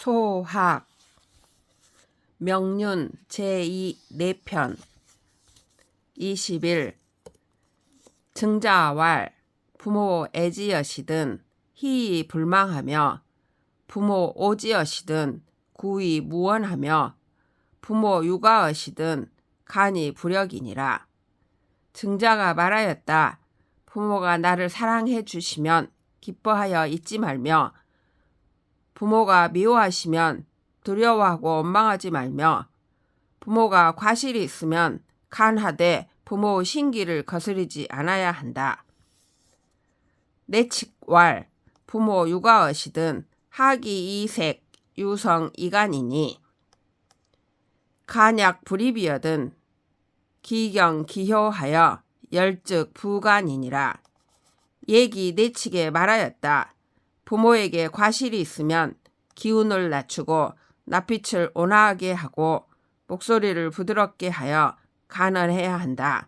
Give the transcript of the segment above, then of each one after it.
소학 명륜 제2 4편 20일 증자왈 부모 애지여시든 희이 불망하며 부모 오지여시든 구이 무언하며 부모 육아여시든 간이 불역이니라. 증자가 말하였다. 부모가 나를 사랑해 주시면 기뻐하여 잊지 말며 부모가 미워하시면 두려워하고 원망하지 말며 부모가 과실이 있으면 간하되 부모 신기를 거스르지 않아야 한다. 내칙왈 부모 육아엇이든 하기 이색 유성 이간이니 간약 불입이여든 기경 기효하여 열즉 부간이니라. 얘기 내칙에 말하였다. 부모에게 과실이 있으면 기운을 낮추고 낯빛을 온화하게 하고 목소리를 부드럽게 하여 간언해야 한다.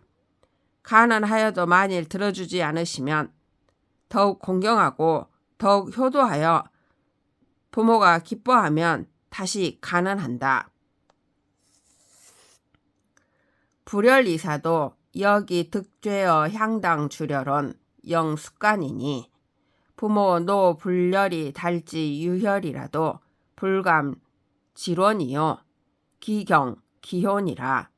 간언하여도 만일 들어주지 않으시면 더욱 공경하고 더욱 효도하여 부모가 기뻐하면 다시 간언한다. 불열이사도 여기 득죄어 향당 주려론 영습관이니 부모 노 불열이 달지 유혈이라도 불감 질원이요 기경 기혼이라.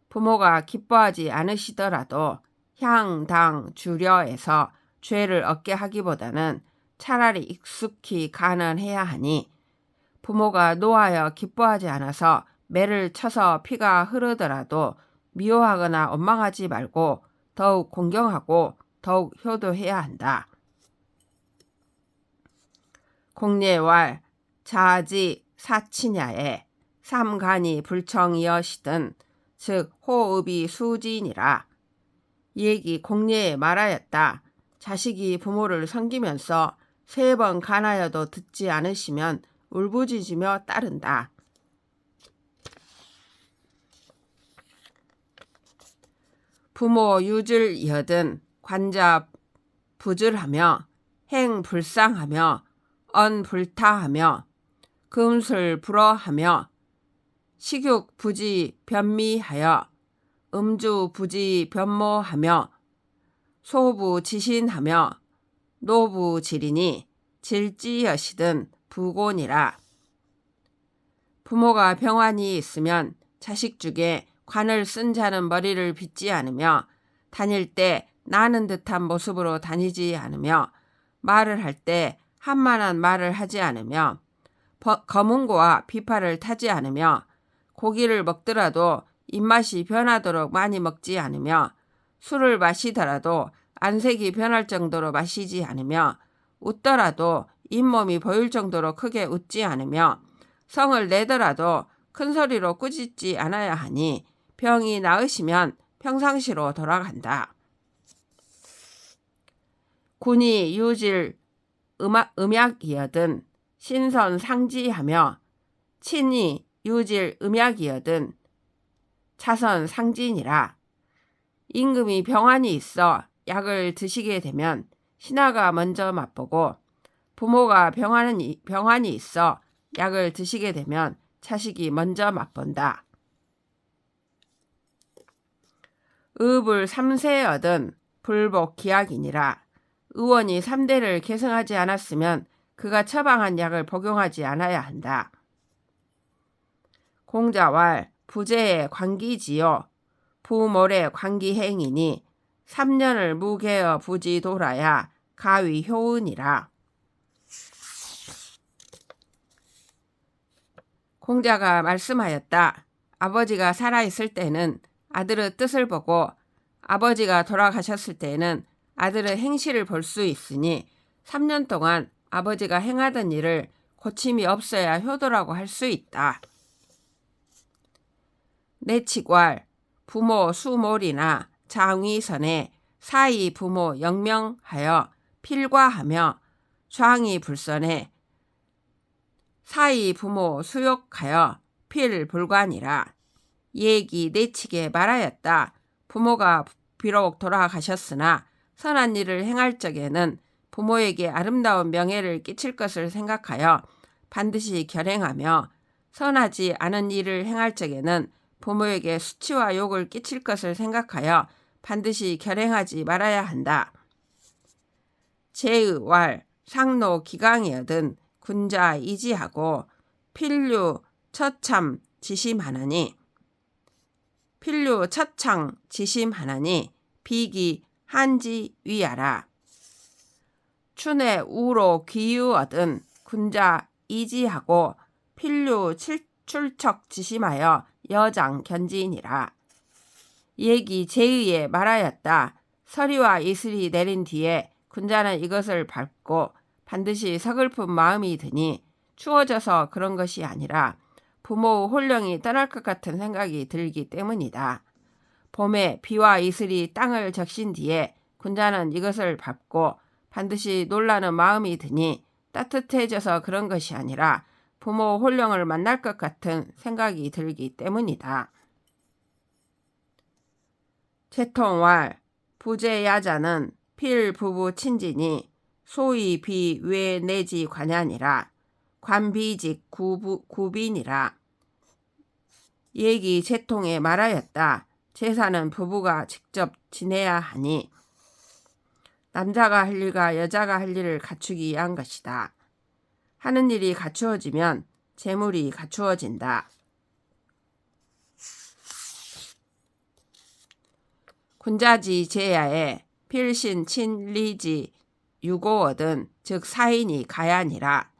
부모가 기뻐하지 않으시더라도 향당 주려에서 죄를 얻게 하기보다는 차라리 익숙히 간언해야 하니 부모가 노하여 기뻐하지 않아서 매를 쳐서 피가 흐르더라도 미워하거나 원망하지 말고 더욱 공경하고 더욱 효도해야 한다. 공례왈 자지 사치냐에 삼간이 불청이여시든 즉 호읍이 수진이라. 얘기 공례에 말하였다. 자식이 부모를 섬기면서 3번 간하여도 듣지 않으시면 울부짖으며 따른다. 부모 유질이여든 관자 부질하며 행 불상하며 언 불타하며 금술 불어하며 식욕 부지 변미하여 음주 부지 변모하며 소부 지신하며 노부 지리니 질지여시든 부곤이라. 부모가 병환이 있으면 자식 중에 관을 쓴 자는 머리를 빗지 않으며 다닐 때 나는 듯한 모습으로 다니지 않으며 말을 할 때 한만한 말을 하지 않으며 검은고와 비파를 타지 않으며 고기를 먹더라도 입맛이 변하도록 많이 먹지 않으며 술을 마시더라도 안색이 변할 정도로 마시지 않으며 웃더라도 잇몸이 보일 정도로 크게 웃지 않으며 성을 내더라도 큰 소리로 꾸짖지 않아야 하니 병이 나으시면 평상시로 돌아간다. 군이 유질 음약이여든 신선 상지하며 친이 유질 음약이여든 차선 상진이라. 임금이 병환이 있어 약을 드시게 되면 신하가 먼저 맛보고 부모가 병환이 있어 약을 드시게 되면 자식이 먼저 맛본다. 의불 3세여든 불복 기약이니라. 의원이 3대를 계승하지 않았으면 그가 처방한 약을 복용하지 않아야 한다. 공자왈 부재의 관기지요 부모의 관기행이니 3년을 무개어 부지 돌아야 가위 효은이라. 공자가 말씀하였다. 아버지가 살아있을 때는 아들의 뜻을 보고 아버지가 돌아가셨을 때는 아들의 행실을 볼 수 있으니 3년 동안 아버지가 행하던 일을 고침이 없어야 효도라고 할 수 있다. 내칙왈 부모 수몰이나 장위선에 사이 부모 영명하여 필과하며 좌이 불선에 사이 부모 수욕하여 필불관이라. 얘기 내칙에 말하였다. 부모가 비록 돌아가셨으나 선한 일을 행할 적에는 부모에게 아름다운 명예를 끼칠 것을 생각하여 반드시 결행하며 선하지 않은 일을 행할 적에는 부모에게 수치와 욕을 끼칠 것을 생각하여 반드시 결행하지 말아야 한다. 제의왈 상노 기강이 얻은 군자 이지하고 필류 처참 지심하나니 필류 처창 지심하나니 비기 한지 위하라. 춘에 우로 귀유 얻은 군자 이지하고 필류 출척 지심하여 여장 견지이니라. 얘기 제의에 말하였다. 서리와 이슬이 내린 뒤에 군자는 이것을 밟고 반드시 서글픈 마음이 드니 추워져서 그런 것이 아니라 부모의 혼령이 떠날 것 같은 생각이 들기 때문이다. 봄에 비와 이슬이 땅을 적신 뒤에 군자는 이것을 밟고 반드시 놀라는 마음이 드니 따뜻해져서 그런 것이 아니라 부모 혼령을 만날 것 같은 생각이 들기 때문이다. 채통왈 부재야자는 필부부 친진이 소위 비외 내지 관야니라. 관비직 구빈이라. 얘기 채통에 말하였다. 제사는 부부가 직접 지내야 하니 남자가 할 일과 여자가 할 일을 갖추기 위한 것이다. 하는 일이 갖추어지면 재물이 갖추어진다. 군자지 제야에 필신 친리지 유고 얻은 즉 사인이 가야니라.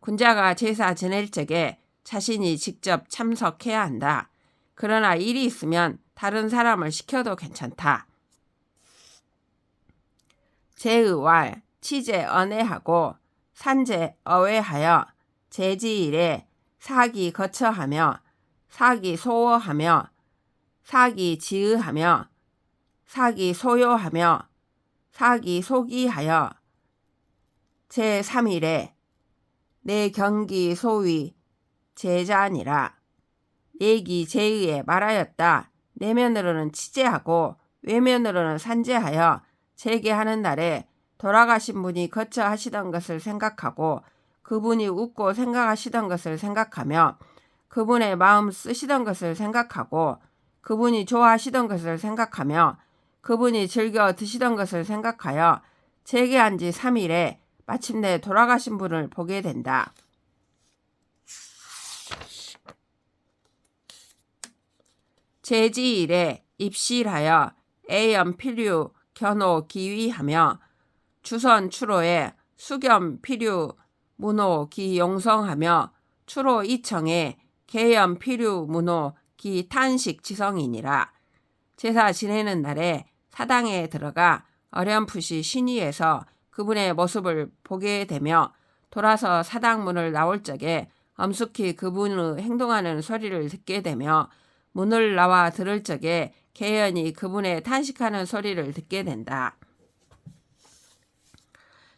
군자가 제사 지낼 적에 자신이 직접 참석해야 한다. 그러나 일이 있으면 다른 사람을 시켜도 괜찮다. 제의왈 치제 언해하고 산제 어외하여 제지일에 사기 거처하며 사기 소워하며 사기 지으하며 사기 소요하며 사기 소기하여 제3일에 내 경기 소위 제자니라. 얘기 제의에 말하였다. 내면으로는 치제하고 외면으로는 산제하여 재개하는 날에 돌아가신 분이 거처하시던 것을 생각하고 그분이 웃고 생각하시던 것을 생각하며 그분의 마음 쓰시던 것을 생각하고 그분이 좋아하시던 것을 생각하며 그분이 즐겨 드시던 것을 생각하여 재개한 지 3일에 마침내 돌아가신 분을 보게 된다. 제지일에 입실하여 애연 필유 견호 기위하며 주선 추로에 수겸 필유 문호 기 용성하며 추로 이청에 개연 필유 문호 기 탄식 지성이니라. 제사 지내는 날에 사당에 들어가 어렴풋이 신의해서 그분의 모습을 보게 되며 돌아서 사당문을 나올 적에 엄숙히 그분의 행동하는 소리를 듣게 되며 문을 나와 들을 적에 개연히 그분의 탄식하는 소리를 듣게 된다.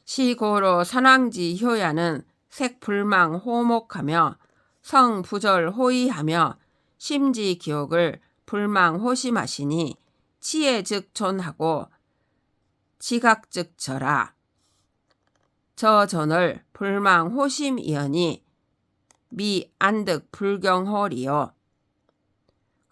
시고로 선왕지 효야는 색불망 호목하며 성부절 호의하며 심지 기옥을 불망 호심하시니 치에 즉 존하고 지각 즉 절하. 저 존을 불망 호심이여니 미 안득 불경호리요.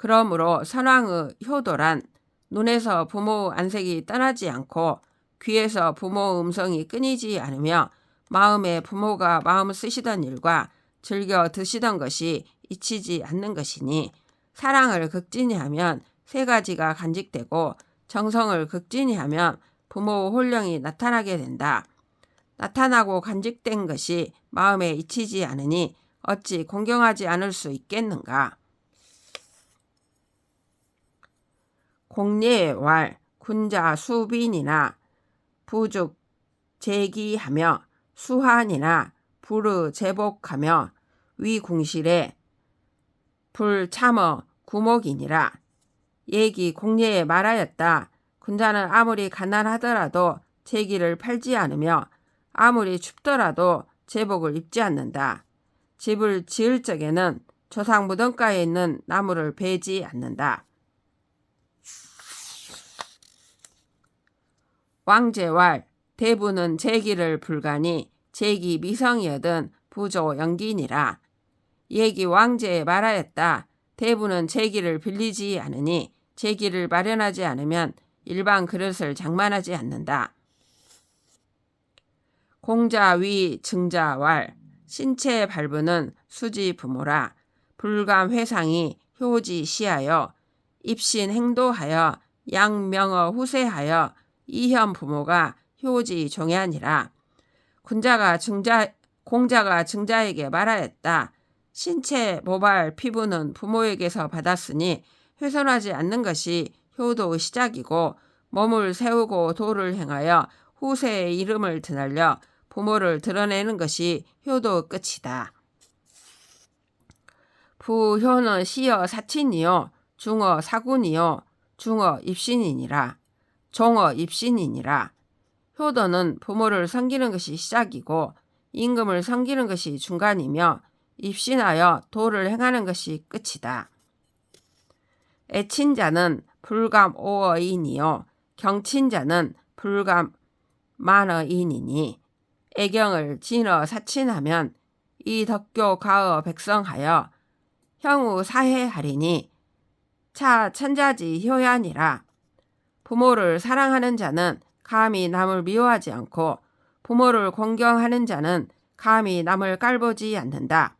그러므로 선왕의 효도란 눈에서 부모 안색이 떠나지 않고 귀에서 부모 음성이 끊이지 않으며 마음에 부모가 마음 쓰시던 일과 즐겨 드시던 것이 잊히지 않는 것이니 사랑을 극진히 하면 세 가지가 간직되고 정성을 극진히 하면 부모 혼령이 나타나게 된다. 나타나고 간직된 것이 마음에 잊히지 않으니 어찌 공경하지 않을 수 있겠는가. 공례의 왈 군자 수빈이나 부죽 제기하며 수한이나 부르 제복하며 위궁실에 불참어 구목이니라. 얘기 공례에 말하였다. 군자는 아무리 가난하더라도 제기를 팔지 않으며 아무리 춥더라도 제복을 입지 않는다. 집을 지을 적에는 조상 무덤가에 있는 나무를 베지 않는다. 왕제왈 대부는 제기를 불가니 제기 미성이여든 부조 영기니라. 예기 왕제에 말하였다. 대부는 제기를 빌리지 않으니 제기를 마련하지 않으면 일반 그릇을 장만하지 않는다. 공자 위 증자 왈 신체 발부는 수지 부모라. 불감 회상이 효지 시하여 입신 행도하여 양명어 후세하여 이현 부모가 효지 종야니라. 공자가 증자에게 말하였다. 신체 모발 피부는 부모에게서 받았으니 훼손하지 않는 것이 효도의 시작이고 몸을 세우고 도를 행하여 후세의 이름을 드날려 부모를 드러내는 것이 효도의 끝이다. 부효는 시어 사친이요 중어 사군이요 중어 입신이니라. 종어 입신이니라. 효도는 부모를 섬기는 것이 시작이고 임금을 섬기는 것이 중간이며 입신하여 도를 행하는 것이 끝이다. 애친자는 불감 오어인이요 경친자는 불감 만어인이니 애경을 진어 사친하면 이 덕교 가어 백성하여 형우 사해하리니 차 천자지 효야니라. 부모를 사랑하는 자는 감히 남을 미워하지 않고 부모를 공경하는 자는 감히 남을 깔보지 않는다.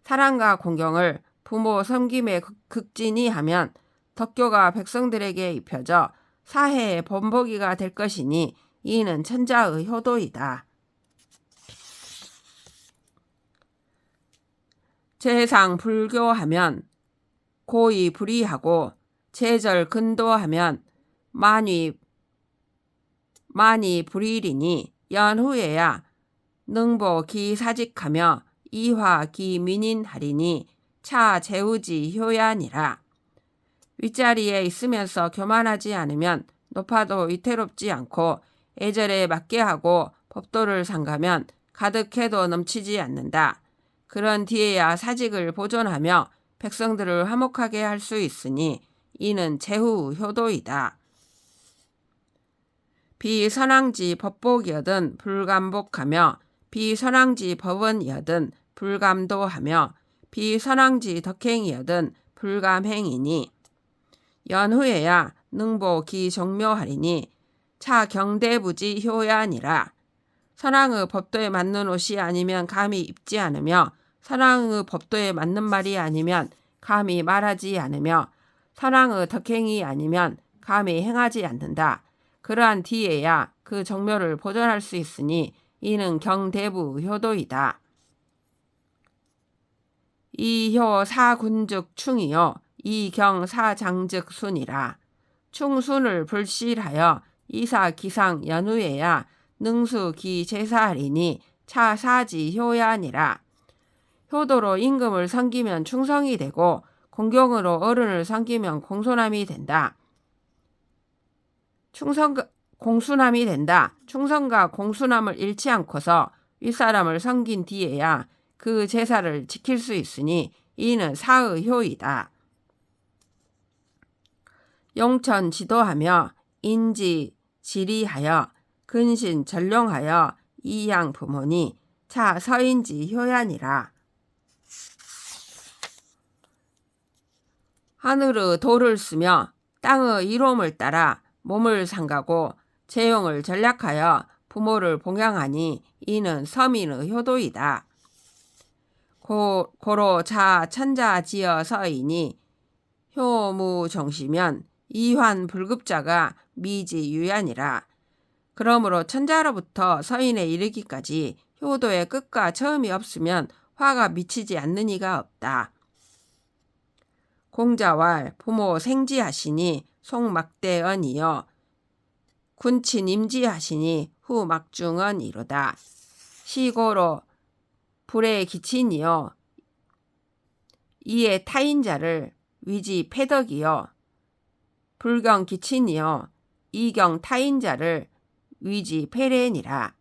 사랑과 공경을 부모 섬김에 극진히 하면 덕교가 백성들에게 입혀져 사해의 본보기가 될 것이니 이는 천자의 효도이다. 제상 불교하면 고의 불의하고 제절 근도하면 만이 불의리니 연후에야 능보 기사직하며 이화 기민인하리니 차 재우지 효야니라. 윗자리에 있으면서 교만하지 않으면 높아도 위태롭지 않고 애절에 맞게 하고 법도를 삼가면 가득해도 넘치지 않는다. 그런 뒤에야 사직을 보존하며 백성들을 화목하게 할 수 있으니 이는 제후 효도이다. 비선왕지 법복이여든 불감복하며 비선왕지 법원이여든 불감도하며 비선왕지 덕행이여든 불감행이니 연후에야 능보 기종묘하리니 차 경대부지 효야니라. 선왕의 법도에 맞는 옷이 아니면 감히 입지 않으며 선왕의 법도에 맞는 말이 아니면 감히 말하지 않으며 선왕의 덕행이 아니면 감히 행하지 않는다. 그러한 뒤에야 그 정묘를 보존할 수 있으니 이는 경대부 효도이다. 이효 사군즉 충이요 이경 사장즉 순이라. 충순을 불실하여 이사 기상 연후에야 능수 기 제사하리니 차사지 효야니라. 효도로 임금을 섬기면 충성이 되고 공경으로 어른을 섬기면 공손함이 된다. 공순함이 된다. 충성과 공순함을 잃지 않고서 윗사람을 섬긴 뒤에야 그 제사를 지킬 수 있으니 이는 사의 효이다. 용천 지도하며 인지 지리하여 근신 전룡하여 이양 부모니 차 서인지 효야니라. 하늘의 도를 쓰며 땅의 이로움을 따라 몸을 삼가고 재용을 전략하여 부모를 봉양하니 이는 서민의 효도이다. 고로 자 천자지어 서이니 효무 정시면 이환 불급자가 미지 유야니라. 그러므로 천자로부터 서인에 이르기까지 효도의 끝과 처음이 없으면 화가 미치지 않는 이가 없다. 공자왈 부모 생지하시니 송막대언이여 군친 임지하시니 후막중언이로다. 시고로 불에 기친이여 이에 타인자를 위지 패덕이여 불경 기친이여 이경 타인자를 위지 패례니라.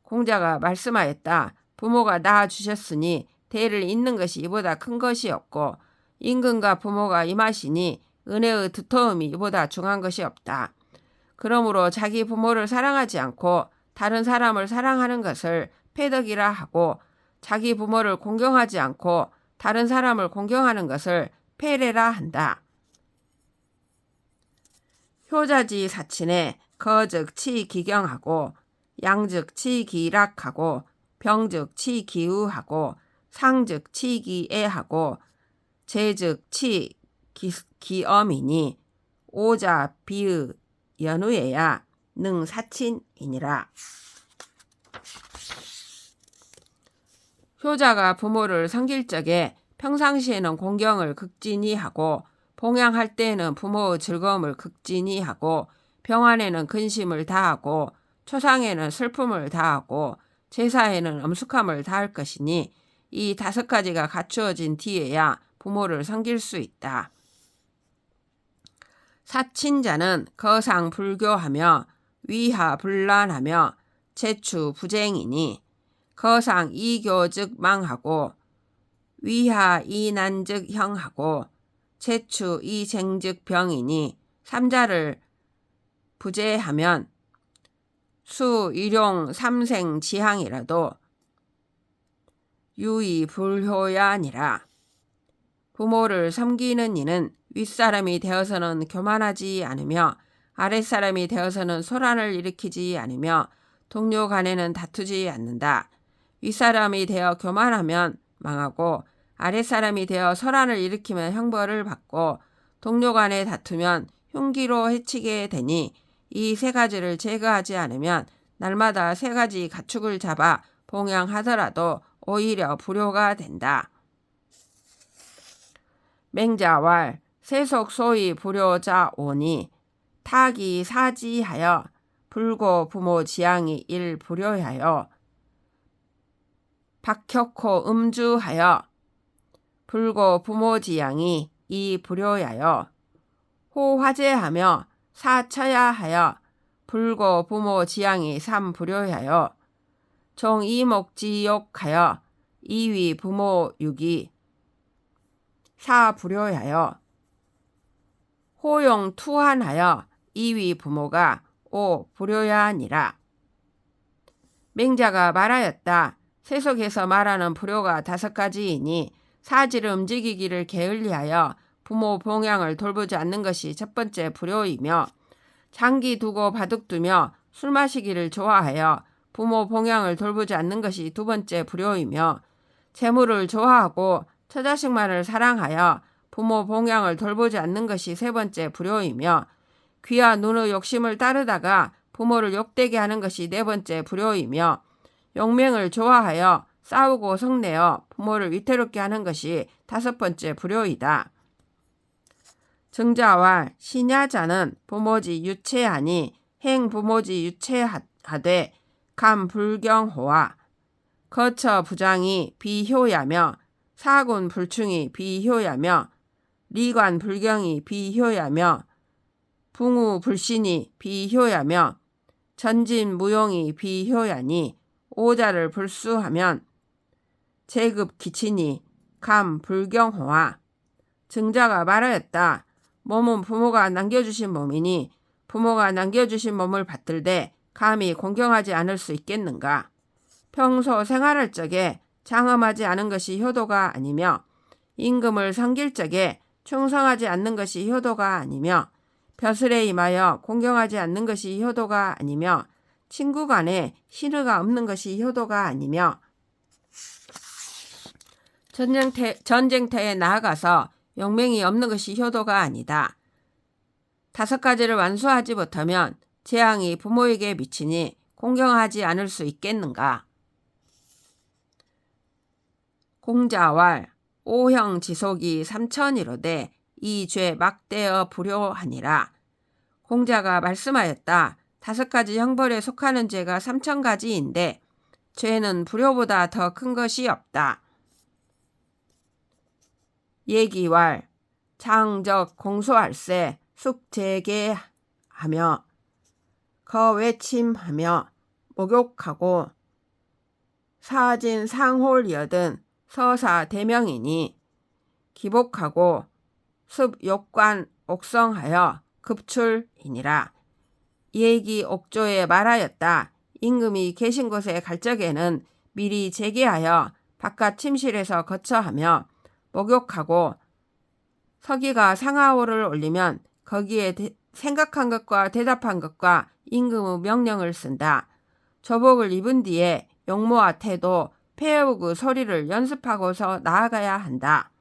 공자가 말씀하였다. 부모가 낳아주셨으니 대를 잇는 것이 이보다 큰 것이 없고 임금과 부모가 임하시니 은혜의 두터움이 이보다 중한 것이 없다. 그러므로 자기 부모를 사랑하지 않고 다른 사람을 사랑하는 것을 패덕이라 하고 자기 부모를 공경하지 않고 다른 사람을 공경하는 것을 폐례라 한다. 효자지 사친에 거즉 치기경하고 양즉 치기락하고 병즉 치기우하고 상즉 치기애하고 제즉 치기엄이니 오자 비의 연우에야 능 사친이니라. 효자가 부모를 섬길 적에 평상시에는 공경을 극진히 하고 봉양할 때에는 부모의 즐거움을 극진히 하고 병환에는 근심을 다하고 초상에는 슬픔을 다하고 제사에는 엄숙함을 다할 것이니 이 5가지가 갖추어진 뒤에야 부모를 섬길 수 있다. 사친자는 거상 불교하며 위하 불란하며 제추 부쟁이니 거상 이교즉 망하고 위하 이난즉 형하고 제추 이쟁즉 병이니 3자를 부재하면 수 일용 삼생 지향이라도 유의 불효야니라. 부모를 섬기는 이는 윗사람이 되어서는 교만하지 않으며 아랫사람이 되어서는 소란을 일으키지 않으며 동료 간에는 다투지 않는다. 윗사람이 되어 교만하면 망하고 아랫사람이 되어 소란을 일으키면 형벌을 받고 동료 간에 다투면 흉기로 해치게 되니 이 3가지를 제거하지 않으면 날마다 3가지 가축을 잡아 봉양하더라도 오히려 불효가 된다. 맹자왈 세속 소위 불효자오니 타기 사지하여 불고 부모 지향이 일 불효하여 박혁호 음주하여 불고 부모 지향이 이 불효하여 호화제하며 사처야하여 불고 부모 지향이 3 불효하여 종이목지욕하여 이위 부모 육이 4 불효하여 호용 투한하여 이위 부모가 5 불효야니라. 맹자가 말하였다. 세속에서 말하는 불효가 5가지이니 사지를 움직이기를 게을리하여 부모 봉양을 돌보지 않는 것이 첫 번째 불효이며 장기 두고 바둑 두며 술 마시기를 좋아하여 부모 봉양을 돌보지 않는 것이 2번째 불효이며 재물을 좋아하고 처자식만을 사랑하여 부모 봉양을 돌보지 않는 것이 3번째 불효이며 귀와 눈의 욕심을 따르다가 부모를 욕되게 하는 것이 4번째 불효이며 용맹을 좋아하여 싸우고 성내어 부모를 위태롭게 하는 것이 5번째 불효이다. 증자와 신야자는 부모지 유체하니 행부모지 유체하되 감불경호와 거처 부장이 비효야며 사군 불충이 비효야며 리관 불경이 비효야며 붕우 불신이 비효야며 전진 무용이 비효야니 오자를 불수하면 제급 기친이 감 불경호와 증자가 말하였다. 몸은 부모가 남겨주신 몸이니 부모가 남겨주신 몸을 받들되 감히 공경하지 않을 수 있겠는가. 평소 생활할 적에 장엄하지 않은 것이 효도가 아니며 임금을 섬길 적에 충성하지 않는 것이 효도가 아니며 벼슬에 임하여 공경하지 않는 것이 효도가 아니며 친구 간에 신의가 없는 것이 효도가 아니며 전쟁터에 나아가서 용맹이 없는 것이 효도가 아니다. 5가지를 완수하지 못하면 재앙이 부모에게 미치니 공경하지 않을 수 있겠는가. 공자왈 오형 지속이 3천이로되 이 죄 막대어 불효하니라. 공자가 말씀하였다. 5가지 형벌에 속하는 죄가 3,000가지인데 죄는 불효보다 더 큰 것이 없다. 예기왈 장적 공소할세 숙제계하며 거외침하며 목욕하고 사진 상홀이어든 서사 대명이니 기복하고 습욕관 옥성하여 급출이니라. 예기 옥조에 말하였다. 임금이 계신 곳에 갈 적에는 미리 제기하여 바깥 침실에서 거처하며 목욕하고 서기가 상하오를 올리면 거기에 생각한 것과 대답한 것과 임금의 명령을 쓴다. 조복을 입은 뒤에 용모와 태도, 폐허의 소리를 연습하고서 나아가야 한다.